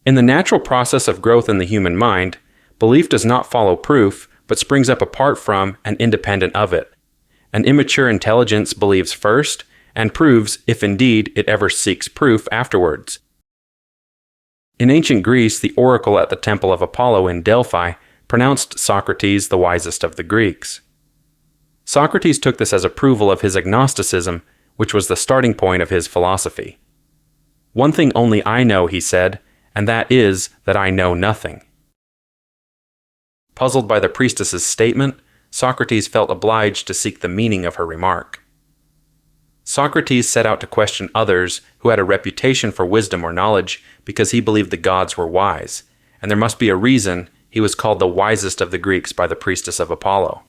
In the natural process of growth in the human mind, belief does not follow proof, but springs up apart from and independent of it. An immature intelligence believes first, and proves, if indeed it ever seeks proof, afterwards. In ancient Greece, the oracle at the temple of Apollo in Delphi pronounced Socrates the wisest of the Greeks. Socrates took this as approval of his agnosticism, which was the starting point of his philosophy. "One thing only I know," he said, "and that is that I know nothing." Puzzled by the priestess's statement, Socrates felt obliged to seek the meaning of her remark. Socrates set out to question others who had a reputation for wisdom or knowledge because he believed the gods were wise, and there must be a reason he was called the wisest of the Greeks by the priestess of Apollo.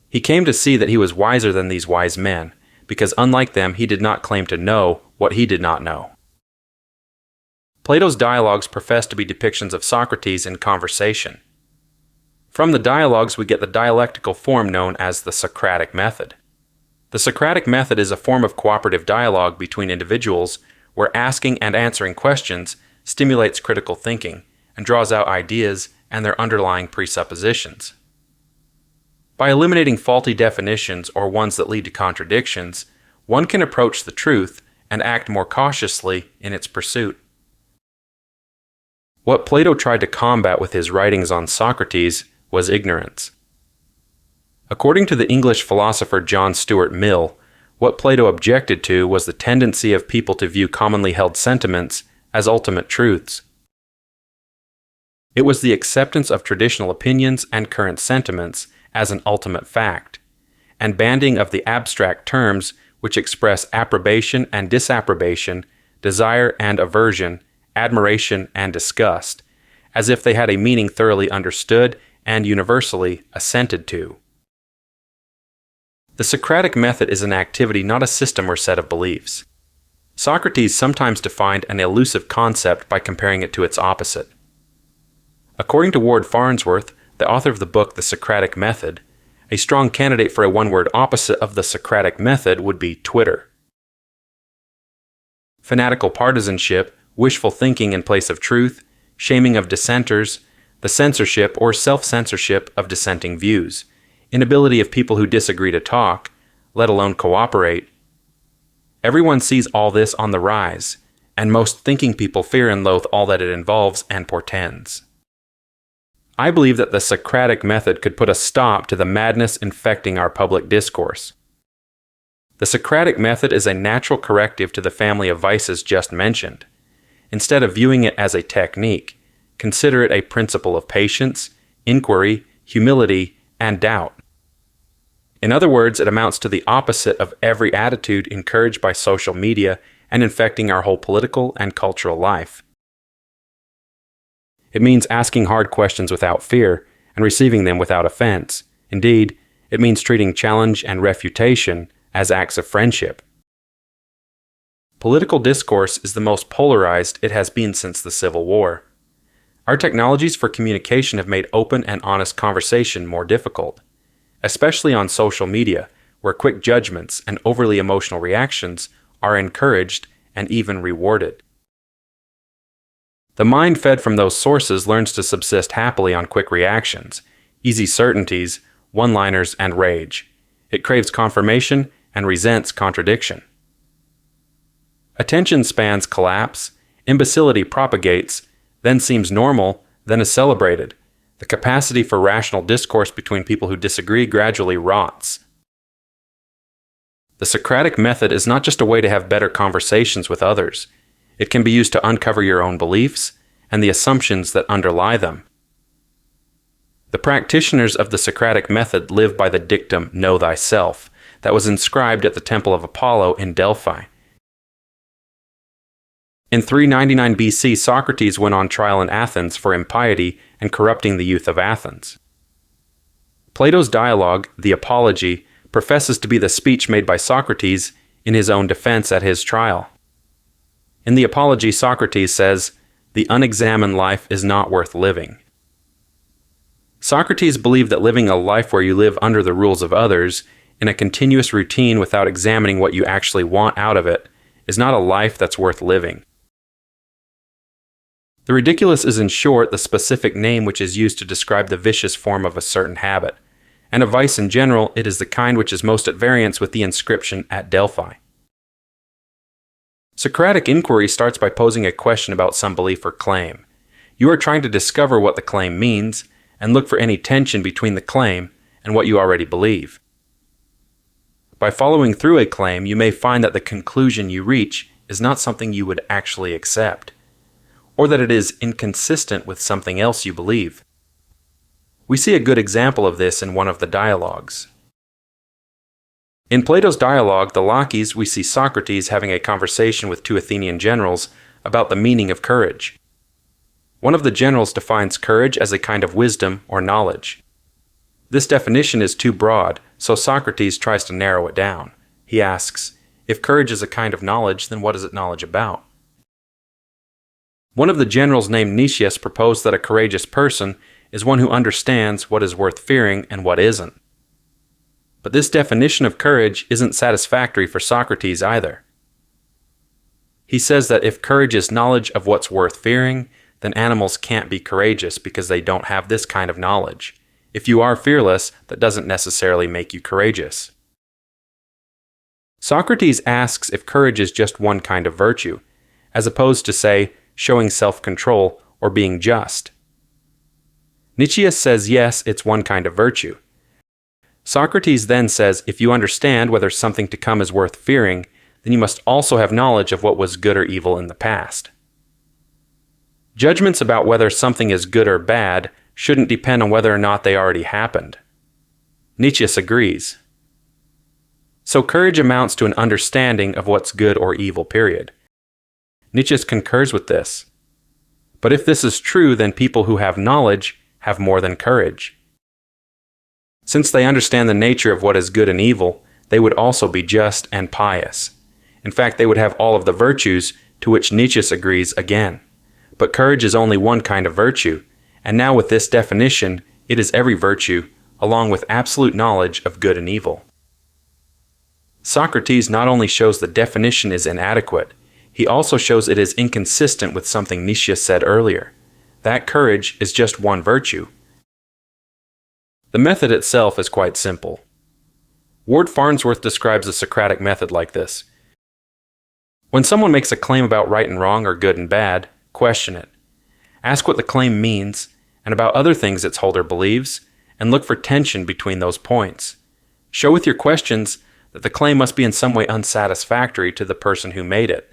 He came to see that he was wiser than these wise men, because unlike them he did not claim to know what he did not know. Plato's dialogues profess to be depictions of Socrates in conversation. From the dialogues we get the dialectical form known as the Socratic Method. The Socratic Method is a form of cooperative dialogue between individuals where asking and answering questions stimulates critical thinking and draws out ideas and their underlying presuppositions. By eliminating faulty definitions or ones that lead to contradictions, one can approach the truth and act more cautiously in its pursuit. What Plato tried to combat with his writings on Socrates was ignorance. According to the English philosopher John Stuart Mill, what Plato objected to was the tendency of people to view commonly held sentiments as ultimate truths. It was the acceptance of traditional opinions and current sentiments as an ultimate fact, and banding of the abstract terms which express approbation and disapprobation, desire and aversion, admiration and disgust, as if they had a meaning thoroughly understood and universally assented to. The Socratic Method is an activity, not a system or set of beliefs. Socrates sometimes defined an elusive concept by comparing it to its opposite. According to Ward Farnsworth, the author of the book The Socratic Method, a strong candidate for a one-word opposite of the Socratic Method would be Twitter. Fanatical partisanship, wishful thinking in place of truth, shaming of dissenters, the censorship or self-censorship of dissenting views, inability of people who disagree to talk, let alone cooperate. Everyone sees all this on the rise, and most thinking people fear and loathe all that it involves and portends. I believe that the Socratic Method could put a stop to the madness infecting our public discourse. The Socratic Method is a natural corrective to the family of vices just mentioned. Instead of viewing it as a technique, consider it a principle of patience, inquiry, humility, and doubt. In other words, it amounts to the opposite of every attitude encouraged by social media and infecting our whole political and cultural life. It means asking hard questions without fear and receiving them without offense. Indeed, it means treating challenge and refutation as acts of friendship. Political discourse is the most polarized it has been since the Civil War. Our technologies for communication have made open and honest conversation more difficult, especially on social media, where quick judgments and overly emotional reactions are encouraged and even rewarded. The mind fed from those sources learns to subsist happily on quick reactions, easy certainties, one-liners, and rage. It craves confirmation and resents contradiction. Attention spans collapse, imbecility propagates, then seems normal, then is celebrated. The capacity for rational discourse between people who disagree gradually rots. The Socratic Method is not just a way to have better conversations with others. It can be used to uncover your own beliefs and the assumptions that underlie them. The practitioners of the Socratic Method live by the dictum, "Know thyself," that was inscribed at the Temple of Apollo in Delphi. In 399 BC, Socrates went on trial in Athens for impiety and corrupting the youth of Athens. Plato's dialogue, the Apology, professes to be the speech made by Socrates in his own defense at his trial. In the Apology, Socrates says, "The unexamined life is not worth living." Socrates believed that living a life where you live under the rules of others, in a continuous routine without examining what you actually want out of it, is not a life that's worth living. The ridiculous is in short the specific name which is used to describe the vicious form of a certain habit, and of vice in general it is the kind which is most at variance with the inscription at Delphi. Socratic inquiry starts by posing a question about some belief or claim. You are trying to discover what the claim means, and look for any tension between the claim and what you already believe. By following through a claim, you may find that the conclusion you reach is not something you would actually accept, or that it is inconsistent with something else you believe. We see a good example of this in one of the dialogues. In Plato's dialogue, the Laches, we see Socrates having a conversation with two Athenian generals about the meaning of courage. One of the generals defines courage as a kind of wisdom or knowledge. This definition is too broad, so Socrates tries to narrow it down. He asks, if courage is a kind of knowledge, then what is it knowledge about? One of the generals named Nicias proposed that a courageous person is one who understands what is worth fearing and what isn't. But this definition of courage isn't satisfactory for Socrates either. He says that if courage is knowledge of what's worth fearing, then animals can't be courageous because they don't have this kind of knowledge. If you are fearless, that doesn't necessarily make you courageous. Socrates asks if courage is just one kind of virtue, as opposed to, say, showing self-control or being just. Nicias says yes, it's one kind of virtue. Socrates then says if you understand whether something to come is worth fearing, then you must also have knowledge of what was good or evil in the past. Judgments about whether something is good or bad shouldn't depend on whether or not they already happened. Nicias agrees. So courage amounts to an understanding of what's good or evil, period. Nicias concurs with this. But if this is true, then people who have knowledge have more than courage. Since they understand the nature of what is good and evil, they would also be just and pious. In fact, they would have all of the virtues, to which Nicias agrees again. But courage is only one kind of virtue, and now with this definition, it is every virtue, along with absolute knowledge of good and evil. Socrates not only shows the definition is inadequate, he also shows it is inconsistent with something Nicias said earlier. That courage is just one virtue. The method itself is quite simple. Ward Farnsworth describes the Socratic method like this. When someone makes a claim about right and wrong or good and bad, question it. Ask what the claim means, and about other things its holder believes, and look for tension between those points. Show with your questions that the claim must be in some way unsatisfactory to the person who made it.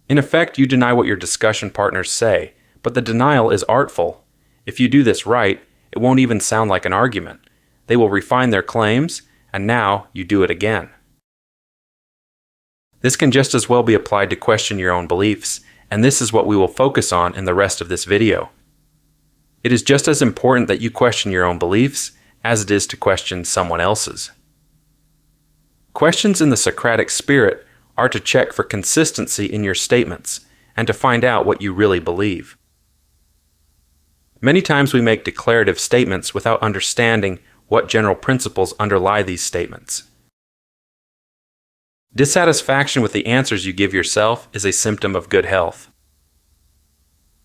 In effect, you deny what your discussion partners say, but the denial is artful. If you do this right, it won't even sound like an argument. They will refine their claims, and now you do it again. This can just as well be applied to question your own beliefs, and this is what we will focus on in the rest of this video. It is just as important that you question your own beliefs as it is to question someone else's. Questions in the Socratic spirit are to check for consistency in your statements and to find out what you really believe. Many times we make declarative statements without understanding what general principles underlie these statements. Dissatisfaction with the answers you give yourself is a symptom of good health.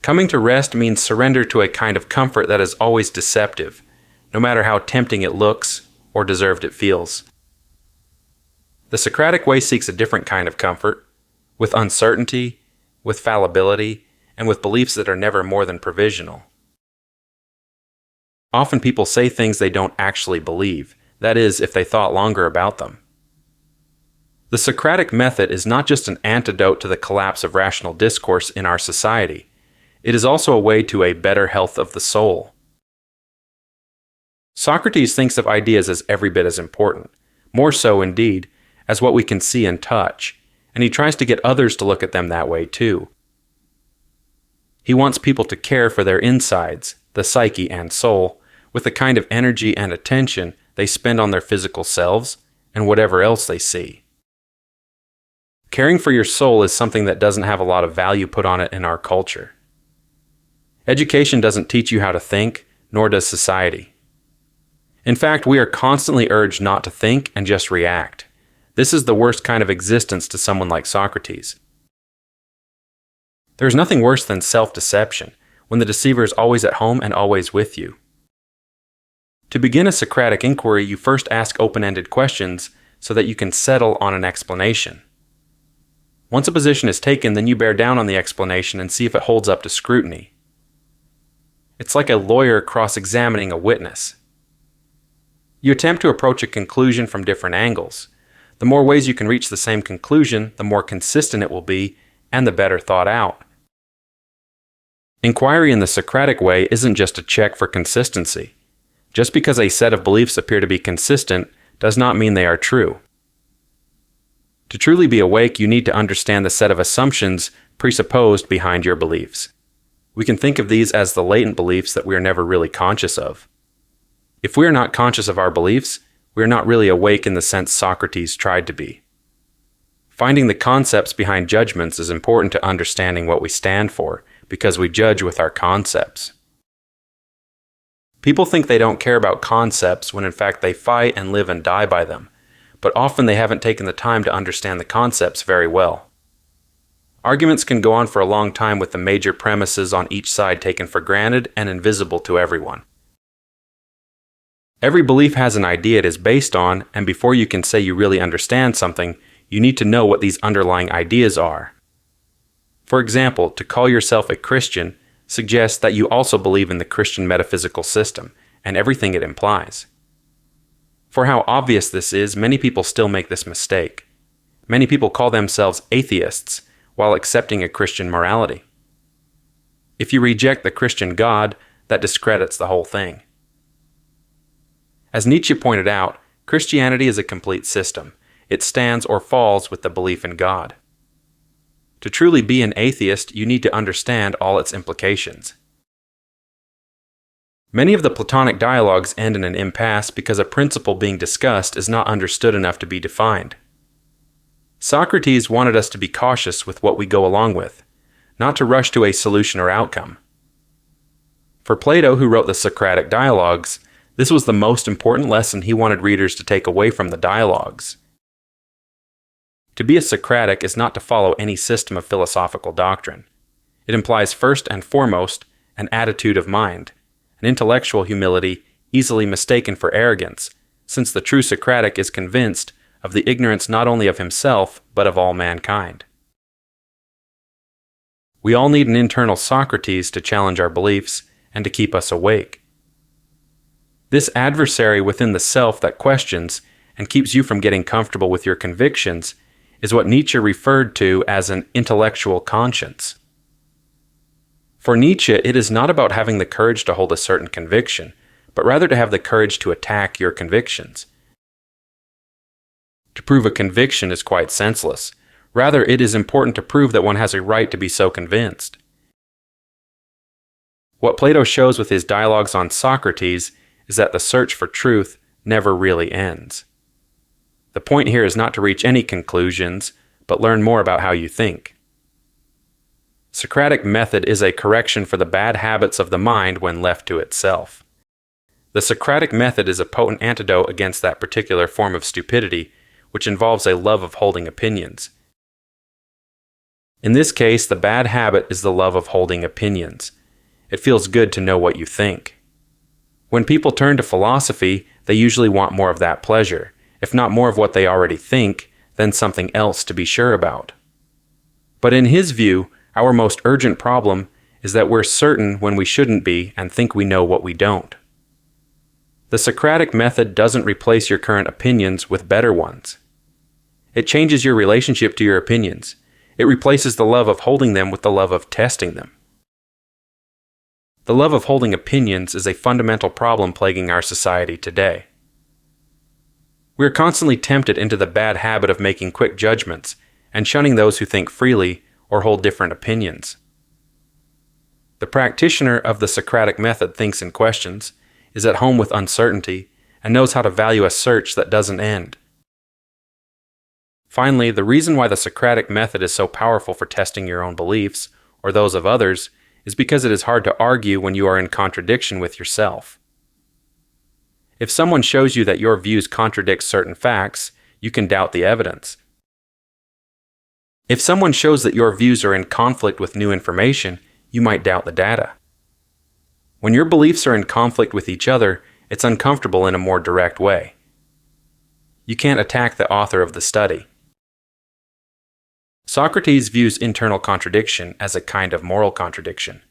Coming to rest means surrender to a kind of comfort that is always deceptive, no matter how tempting it looks or deserved it feels. The Socratic way seeks a different kind of comfort, with uncertainty, with fallibility, and with beliefs that are never more than provisional. Often people say things they don't actually believe, that is, if they thought longer about them. The Socratic method is not just an antidote to the collapse of rational discourse in our society. It is also a way to a better health of the soul. Socrates thinks of ideas as every bit as important, more so indeed, as what we can see and touch, and he tries to get others to look at them that way too. He wants people to care for their insides, the psyche and soul, with the kind of energy and attention they spend on their physical selves and whatever else they see. Caring for your soul is something that doesn't have a lot of value put on it in our culture. Education doesn't teach you how to think, nor does society. In fact, we are constantly urged not to think and just react. This is the worst kind of existence to someone like Socrates. There is nothing worse than self-deception, when the deceiver is always at home and always with you. To begin a Socratic inquiry, you first ask open-ended questions so that you can settle on an explanation. Once a position is taken, then you bear down on the explanation and see if it holds up to scrutiny. It's like a lawyer cross-examining a witness. You attempt to approach a conclusion from different angles. The more ways you can reach the same conclusion, the more consistent it will be, and the better thought out. Inquiry in the Socratic way isn't just a check for consistency. Just because a set of beliefs appear to be consistent does not mean they are true. To truly be awake, you need to understand the set of assumptions presupposed behind your beliefs. We can think of these as the latent beliefs that we are never really conscious of. If we are not conscious of our beliefs, we are not really awake in the sense Socrates tried to be. Finding the concepts behind judgments is important to understanding what we stand for, because we judge with our concepts. People think they don't care about concepts when in fact they fight and live and die by them, but often they haven't taken the time to understand the concepts very well. Arguments can go on for a long time with the major premises on each side taken for granted and invisible to everyone. Every belief has an idea it is based on, and before you can say you really understand something, you need to know what these underlying ideas are. For example, to call yourself a Christian suggests that you also believe in the Christian metaphysical system and everything it implies. For how obvious this is, many people still make this mistake. Many people call themselves atheists while accepting a Christian morality. If you reject the Christian God, that discredits the whole thing. As Nietzsche pointed out, Christianity is a complete system. It stands or falls with the belief in God. To truly be an atheist, you need to understand all its implications. Many of the Platonic dialogues end in an impasse because a principle being discussed is not understood enough to be defined. Socrates wanted us to be cautious with what we go along with, not to rush to a solution or outcome. For Plato, who wrote the Socratic dialogues, this was the most important lesson he wanted readers to take away from the dialogues. To be a Socratic is not to follow any system of philosophical doctrine. It implies first and foremost an attitude of mind, an intellectual humility easily mistaken for arrogance, since the true Socratic is convinced of the ignorance not only of himself, but of all mankind. We all need an internal Socrates to challenge our beliefs and to keep us awake. This adversary within the self that questions and keeps you from getting comfortable with your convictions is what Nietzsche referred to as an intellectual conscience. For Nietzsche, it is not about having the courage to hold a certain conviction, but rather to have the courage to attack your convictions. To prove a conviction is quite senseless. Rather, it is important to prove that one has a right to be so convinced. What Plato shows with his dialogues on Socrates is that the search for truth never really ends. The point here is not to reach any conclusions, but learn more about how you think. Socratic Method is a correction for the bad habits of the mind when left to itself. The Socratic Method is a potent antidote against that particular form of stupidity, which involves a love of holding opinions. In this case, the bad habit is the love of holding opinions. It feels good to know what you think. When people turn to philosophy, they usually want more of that pleasure. If not more of what they already think, then something else to be sure about. But in his view, our most urgent problem is that we're certain when we shouldn't be and think we know what we don't. The Socratic Method doesn't replace your current opinions with better ones. It changes your relationship to your opinions. It replaces the love of holding them with the love of testing them. The love of holding opinions is a fundamental problem plaguing our society today. We are constantly tempted into the bad habit of making quick judgments and shunning those who think freely or hold different opinions. The practitioner of the Socratic Method thinks in questions, is at home with uncertainty, and knows how to value a search that doesn't end. Finally, the reason why the Socratic Method is so powerful for testing your own beliefs, or those of others, is because it is hard to argue when you are in contradiction with yourself. If someone shows you that your views contradict certain facts, you can doubt the evidence. If someone shows that your views are in conflict with new information, you might doubt the data. When your beliefs are in conflict with each other, it's uncomfortable in a more direct way. You can't attack the author of the study. Socrates views internal contradiction as a kind of moral contradiction.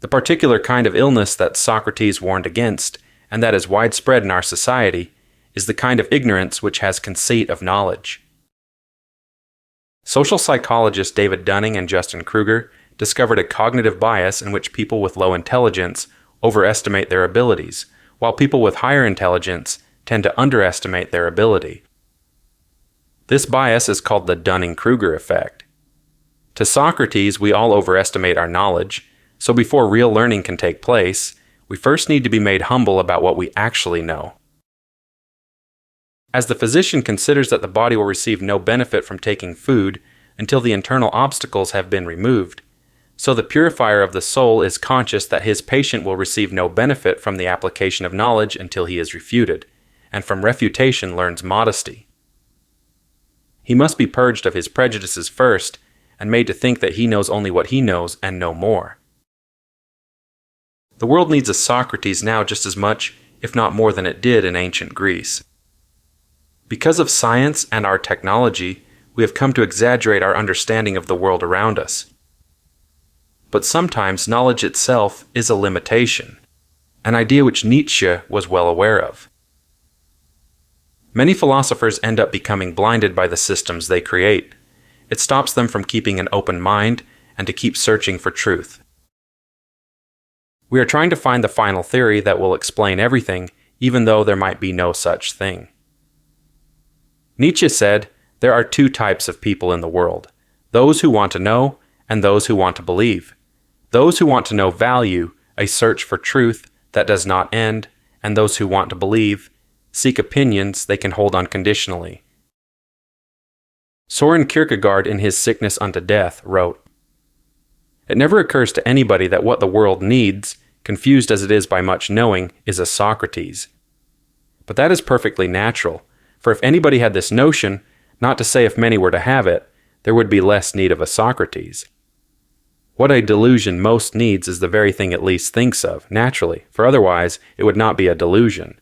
The particular kind of illness that Socrates warned against, and that is widespread in our society, is the kind of ignorance which has conceit of knowledge. Social psychologists David Dunning and Justin Kruger discovered a cognitive bias in which people with low intelligence overestimate their abilities, while people with higher intelligence tend to underestimate their ability. This bias is called the Dunning-Kruger effect. To Socrates, we all overestimate our knowledge, so before real learning can take place, we first need to be made humble about what we actually know. As the physician considers that the body will receive no benefit from taking food until the internal obstacles have been removed, so the purifier of the soul is conscious that his patient will receive no benefit from the application of knowledge until he is refuted, and from refutation learns modesty. He must be purged of his prejudices first, and made to think that he knows only what he knows and no more. The world needs a Socrates now just as much, if not more than it did in ancient Greece. Because of science and our technology, we have come to exaggerate our understanding of the world around us. But sometimes knowledge itself is a limitation, an idea which Nietzsche was well aware of. Many philosophers end up becoming blinded by the systems they create. It stops them from keeping an open mind and to keep searching for truth. We are trying to find the final theory that will explain everything, even though there might be no such thing. Nietzsche said, there are two types of people in the world, those who want to know and those who want to believe. Those who want to know value a search for truth that does not end, and those who want to believe seek opinions they can hold unconditionally. Soren Kierkegaard, in his Sickness unto Death, wrote, "It never occurs to anybody that what the world needs, confused as it is by much knowing, is a Socrates. But that is perfectly natural, for if anybody had this notion, not to say if many were to have it, there would be less need of a Socrates. What a delusion most needs is the very thing it least thinks of, naturally, for otherwise it would not be a delusion.